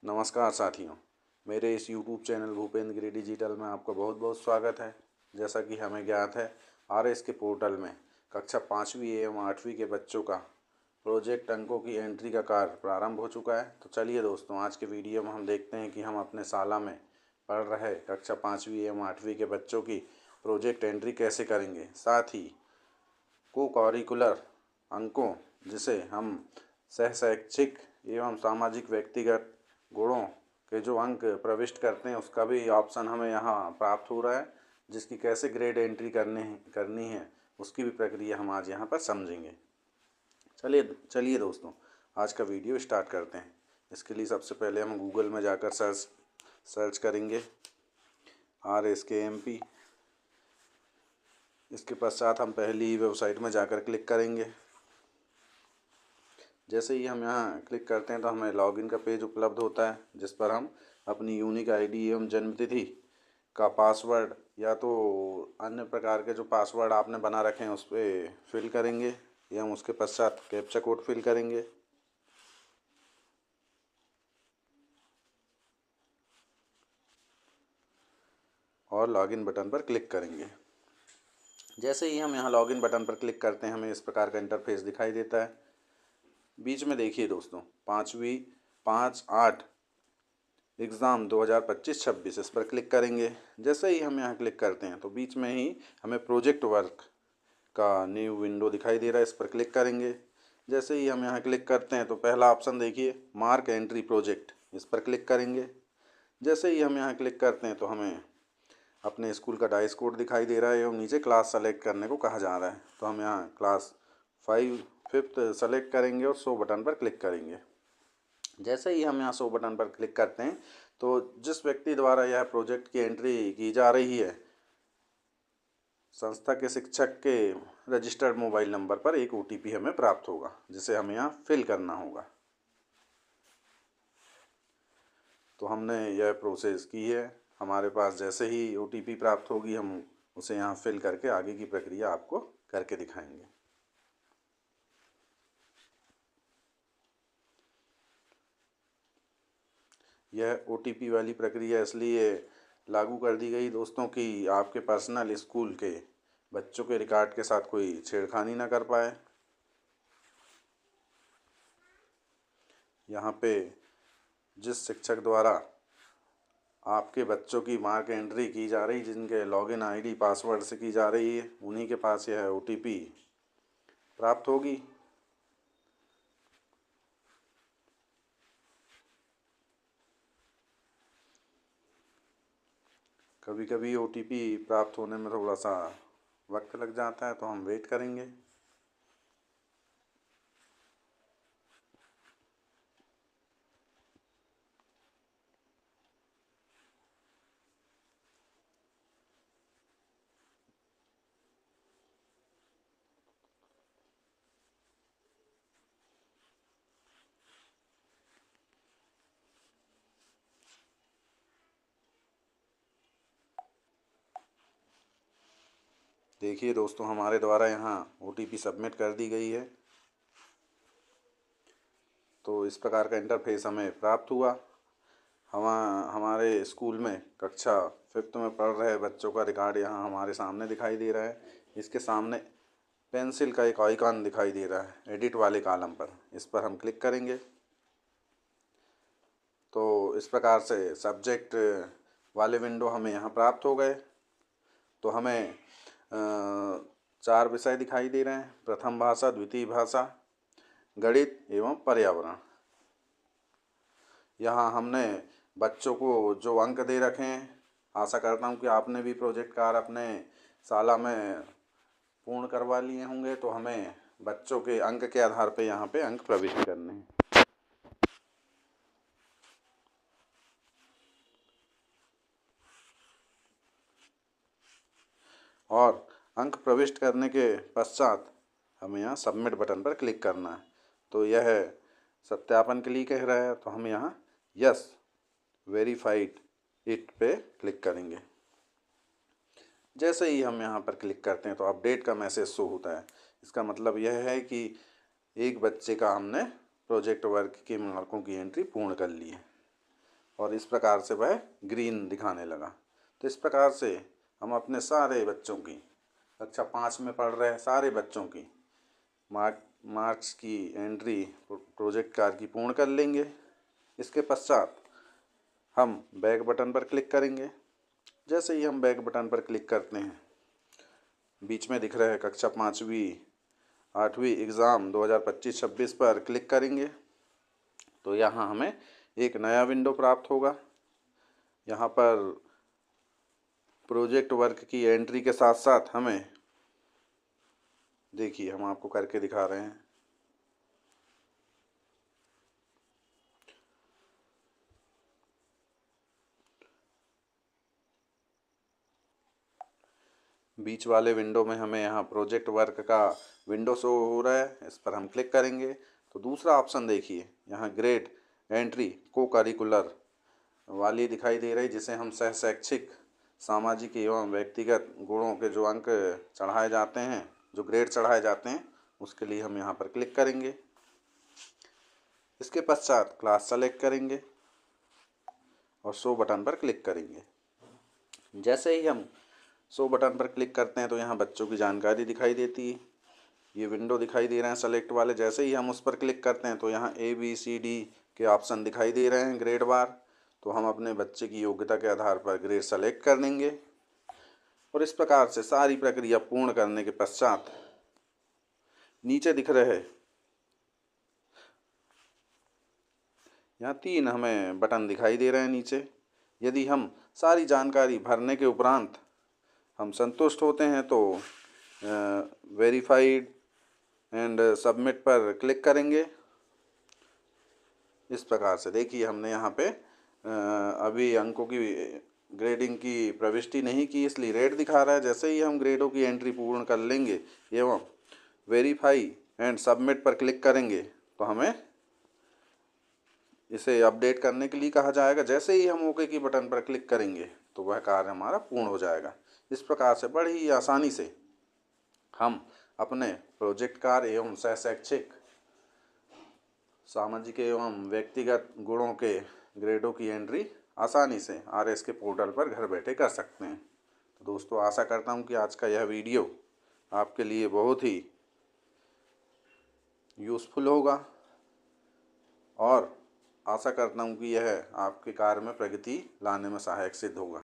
नमस्कार साथियों, मेरे इस YouTube चैनल भूपेंद्र गिरी डिजिटल में आपका बहुत बहुत स्वागत है। जैसा कि हमें ज्ञात है, RS के पोर्टल में कक्षा 5वीं एवं 8वीं के बच्चों का प्रोजेक्ट अंकों की एंट्री का कार्य प्रारंभ हो चुका है। तो चलिए दोस्तों, आज के वीडियो में हम देखते हैं कि हम अपने शाला में पढ़ रहे कक्षा 5वीं एवं 8वीं के बच्चों की प्रोजेक्ट एंट्री कैसे करेंगे। साथ ही को करिकुलर अंकों, जिसे हम सह शैक्षिक एवं सामाजिक व्यक्तिगत गुणों के जो अंक प्रविष्ट करते हैं उसका भी ऑप्शन हमें यहाँ प्राप्त हो रहा है, जिसकी कैसे ग्रेड एंट्री करनी है उसकी भी प्रक्रिया हम आज यहाँ पर समझेंगे। चलिए दोस्तों, आज का वीडियो स्टार्ट करते हैं। इसके लिए सबसे पहले हम गूगल में जाकर सर्च करेंगे RSKMP। इसके पश्चात हम पहली वेबसाइट में जाकर क्लिक करेंगे। जैसे ही हम यहाँ क्लिक करते हैं तो हमें लॉगिन का पेज उपलब्ध होता है, जिस पर हम अपनी यूनिक आईडी एवं जन्मतिथि का पासवर्ड या तो अन्य प्रकार के जो पासवर्ड आपने बना रखे हैं उस पर फिल करेंगे एवं उसके पश्चात कैप्चा कोड फिल करेंगे। और लॉगिन बटन पर क्लिक करेंगे। जैसे ही हम यहाँ लॉगिन बटन पर क्लिक करते हैं, हमें इस प्रकार का इंटरफेस दिखाई देता है। बीच में देखिए दोस्तों, 5वीं 5/8 एग्ज़ाम 2025-26 इस पर क्लिक करेंगे। जैसे ही हम यहाँ क्लिक करते हैं तो बीच में ही हमें प्रोजेक्ट वर्क का न्यू विंडो दिखाई दे रहा है, इस पर क्लिक करेंगे। जैसे ही हम यहाँ क्लिक करते हैं तो पहला ऑप्शन देखिए, मार्क एंट्री प्रोजेक्ट, इस पर क्लिक करेंगे। जैसे ही हम यहाँ क्लिक करते हैं तो हमें अपने स्कूल का डाइस कोड दिखाई दे रहा है एवं नीचे क्लास सेलेक्ट करने को कहा जा रहा है। तो हम यहाँ क्लास 5th सेलेक्ट करेंगे और शो बटन पर क्लिक करेंगे। जैसे ही हम यहाँ शो बटन पर क्लिक करते हैं तो जिस व्यक्ति द्वारा यह प्रोजेक्ट की एंट्री की जा रही है, संस्था के शिक्षक के रजिस्टर्ड मोबाइल नंबर पर एक OTP हमें प्राप्त होगा, जिसे हमें यहाँ फिल करना होगा। तो हमने यह प्रोसेस की है। हमारे पास जैसे ही OTP प्राप्त होगी, हम उसे यहाँ फिल करके आगे की प्रक्रिया आपको करके दिखाएंगे। यह OTP वाली प्रक्रिया इसलिए लागू कर दी गई दोस्तों कि आपके पर्सनल स्कूल के बच्चों के रिकॉर्ड के साथ कोई छेड़खानी ना कर पाए। यहाँ पे जिस शिक्षक द्वारा आपके बच्चों की मार्क एंट्री की जा रही, जिनके लॉगिन आईडी पासवर्ड से की जा रही है, उन्हीं के पास यह OTP प्राप्त होगी। कभी कभी OTP प्राप्त होने में थोड़ा सा वक्त लग जाता है, तो हम वेट करेंगे। देखिए दोस्तों, हमारे द्वारा यहाँ OTP सबमिट कर दी गई है। तो इस प्रकार का इंटरफेस हमें प्राप्त हुआ। हमारे स्कूल में कक्षा 5th में पढ़ रहे बच्चों का रिकॉर्ड यहाँ हमारे सामने दिखाई दे रहा है। इसके सामने पेंसिल का एक आइकॉन दिखाई दे रहा है एडिट वाले कॉलम पर, इस पर हम क्लिक करेंगे। तो इस प्रकार से सब्जेक्ट वाले विंडो हमें यहाँ प्राप्त हो गए। तो हमें 4 विषय दिखाई दे रहे हैं: प्रथम भाषा, द्वितीय भाषा, गणित एवं पर्यावरण। यहाँ हमने बच्चों को जो अंक दे रखे हैं, आशा करता हूँ कि आपने भी प्रोजेक्ट कार्य अपने शाला में पूर्ण करवा लिए होंगे। तो हमें बच्चों के अंक के आधार पर यहाँ पे अंक प्रविष्ट करने हैं। और अंक प्रविष्ट करने के पश्चात हमें यहाँ सबमिट बटन पर क्लिक करना है। तो यह सत्यापन के लिए कह रहा है, तो हम यहाँ यस वेरीफाइड इट पे क्लिक करेंगे। जैसे ही हम यहाँ पर क्लिक करते हैं तो अपडेट का मैसेज शो होता है। इसका मतलब यह है कि एक बच्चे का हमने प्रोजेक्ट वर्क के मार्कों की एंट्री पूर्ण कर ली है। और इस प्रकार से वह ग्रीन दिखाने लगा। तो इस प्रकार से हम अपने सारे बच्चों की, कक्षा 5 में पढ़ रहे सारे बच्चों की मार्क्स की एंट्री प्रोजेक्ट कार्य की पूर्ण कर लेंगे। इसके पश्चात हम बैक बटन पर क्लिक करेंगे। जैसे ही हम बैक बटन पर क्लिक करते हैं, बीच में दिख रहा है कक्षा 5वीं 8वीं एग्ज़ाम 2025-26 पर क्लिक करेंगे तो यहाँ हमें एक नया विंडो प्राप्त होगा। यहाँ पर प्रोजेक्ट वर्क की एंट्री के साथ साथ हमें, देखिए हम आपको करके दिखा रहे हैं। बीच वाले विंडो में हमें यहाँ प्रोजेक्ट वर्क का विंडो शो हो रहा है, इस पर हम क्लिक करेंगे तो दूसरा ऑप्शन देखिए, यहाँ ग्रेड एंट्री को करिकुलर वाली दिखाई दे रही, जिसे हम सह शैक्षिक सामाजिक एवं व्यक्तिगत गुणों के जो अंक चढ़ाए जाते हैं, जो ग्रेड चढ़ाए जाते हैं, उसके लिए हम यहाँ पर क्लिक करेंगे। इसके पश्चात क्लास सेलेक्ट करेंगे और शो बटन पर क्लिक करेंगे। जैसे ही हम शो बटन पर क्लिक करते हैं तो यहाँ बच्चों की जानकारी दिखाई देती है। ये विंडो दिखाई दे रहे हैं सेलेक्ट वाले। जैसे ही हम उस पर क्लिक करते हैं तो यहाँ ABCD के ऑप्शन दिखाई दे रहे हैं ग्रेड वार। तो हम अपने बच्चे की योग्यता के आधार पर ग्रेड सेलेक्ट कर देंगे और इस प्रकार से सारी प्रक्रिया पूर्ण करने के पश्चात नीचे दिख रहे यहाँ 3 हमें बटन दिखाई दे रहे हैं नीचे। यदि हम सारी जानकारी भरने के उपरांत हम संतुष्ट होते हैं तो वेरीफाइड एंड सबमिट पर क्लिक करेंगे। इस प्रकार से देखिए हमने यहाँ पे अभी अंकों की ग्रेडिंग की प्रविष्टि नहीं की, इसलिए रेड दिखा रहा है। जैसे ही हम ग्रेडों की एंट्री पूर्ण कर लेंगे एवं वेरीफाई एंड सबमिट पर क्लिक करेंगे तो हमें इसे अपडेट करने के लिए कहा जाएगा। जैसे ही हम ओके की बटन पर क्लिक करेंगे तो वह कार्य हमारा पूर्ण हो जाएगा। इस प्रकार से बड़ी ही आसानी से हम अपने प्रोजेक्ट कार्य एवं सह शैक्षिक सामाजिक एवं व्यक्तिगत गुणों के ग्रेडों की एंट्री आसानी से RS के पोर्टल पर घर बैठे कर सकते हैं। तो दोस्तों, आशा करता हूँ कि आज का यह वीडियो आपके लिए बहुत ही यूज़फुल होगा और आशा करता हूँ कि यह आपके कार्य में प्रगति लाने में सहायक सिद्ध होगा।